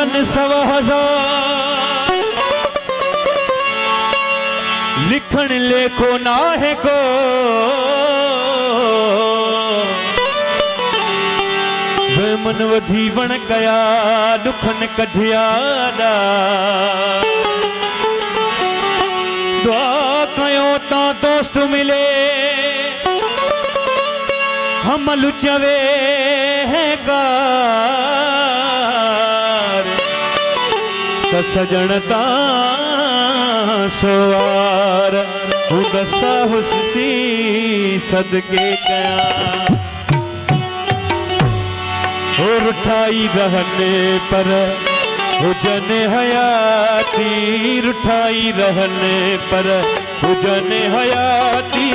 लगन 1.25 लिखण लेखो ना है को वे मन वधी बन गया दुखन कढ़िया दुआ कयो ता दोस्त मिले हम लुचवे है गार त सजणता सवार दसा हुस्सी सदके कया और उठाई रहने पर हुजन हयाती रुठाई रहने पर हुजन हयाती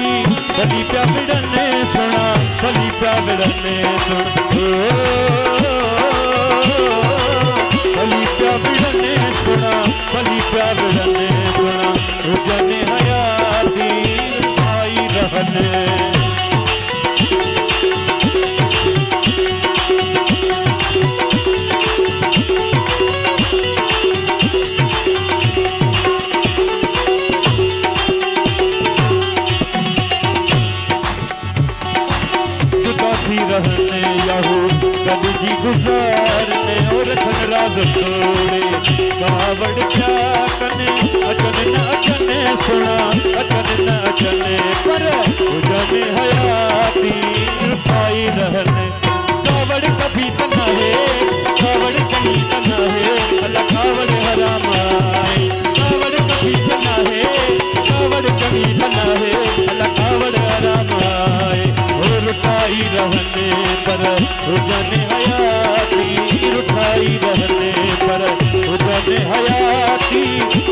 भली प्या बिड़ने सुना भली प्या बिड़ने सुना भली प्या बिड़ने सुना भली प्या बिड़ने सुना हुजन हयाती रुठाई रहने रहने याहू कभी जी गुजारने और धन राज तोड़े कावड़ क्या कने अचन न अचने सुना अचन न अचने पर उजने हयाती रुठाई रहने कावड़ कभी तना है कावड़ चली तना है अल्लाह कावड़ हराम आए कावड़ कभी तना है कावड़ चली तना है अल्लाह कावड़ हराम आए रुठाई रहने पर हुजन हयाती रुठाई रहने पर हुजन हयाती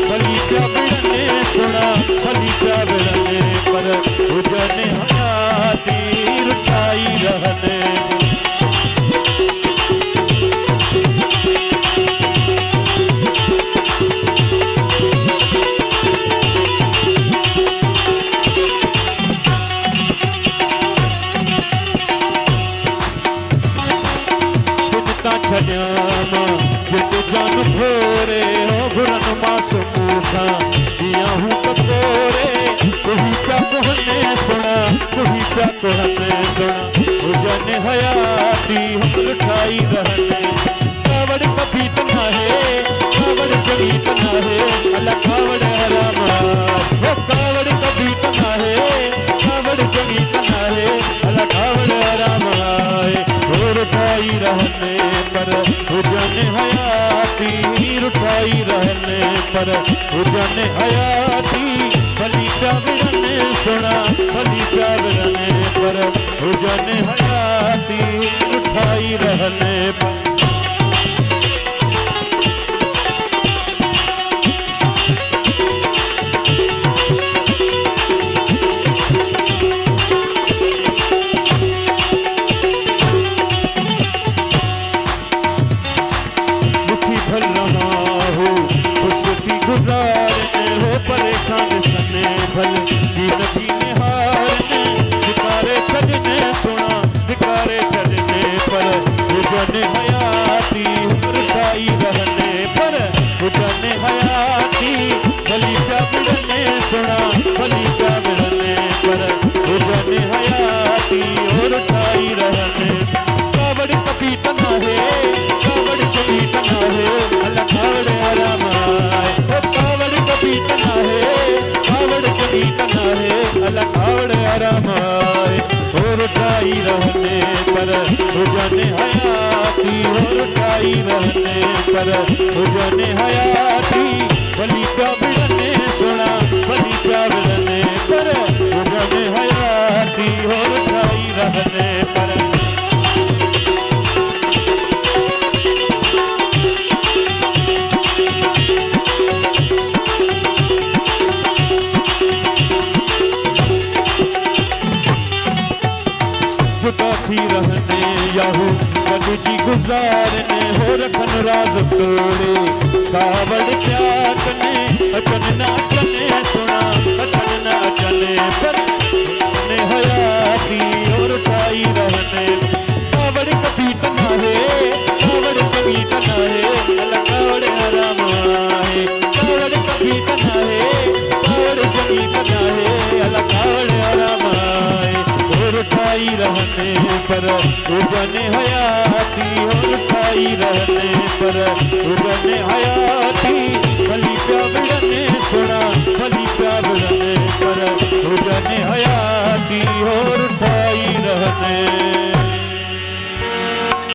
भली प्या बिड़ने सुना भली प्या बिड़ने पर हुजन हयाती रुठाई रहने छड्यामा जित जान भोरे हो घुरन मासूमूसा दिया हूँ कतोरे कोही प्या कोहने सुना कोही प्या कोहने सुना हुजन हयाती हम लुठाई रहने कावड़ कभी तना है कावड़ जगी तना है अल्लाह कावड़ हराम वो कावड़ कभी तना है कावड़ जगी तना है अल्लाह कावड़ हराम रुठाई रहने पर हुजन हयाती रुठाई रहने पर हुजन हयाती भली प्या बिड़ने सुना भली प्या बिड़ने पर हुजन हयाती रुठाई रहने पर गुजारने हो परेशान सने भल दीन दीने हारने धिकारे छड़ने सुना धिकारे छड़ने पर हुजन हयाती रुठाई रहने पर हुजन हयाती भली प्या बिड़ने सुना भली प्या बिड़ने पर हुजन हयाती रुठाई रहने कावड़ कभी तना है कावड़ कभी तना है अल्लाह कावड़ हराम कावड़ कभी तना है कावड़ कभी तना है अल्लाह कावड़ हराम आए और उठाई रहने पर हुजन हयाती और उठाई रहने पर हुजन हयाती भली प्या बिड़ने सुना भली प्या बिड़ने पर हुजन हयाती और उठाई रहने पर जुदाथी रहने याहू कभी जी गुजारने हो रखन राज तोड़े कावड़ क्या कने अचन न अचने सुना अचन न अचने पर ने हयाती और उठाई रहने कावड़ कभी तना है कावड़ चंगी तना है रहने पर उजन हयाती हो लुटाई रहने पर उजन हयाती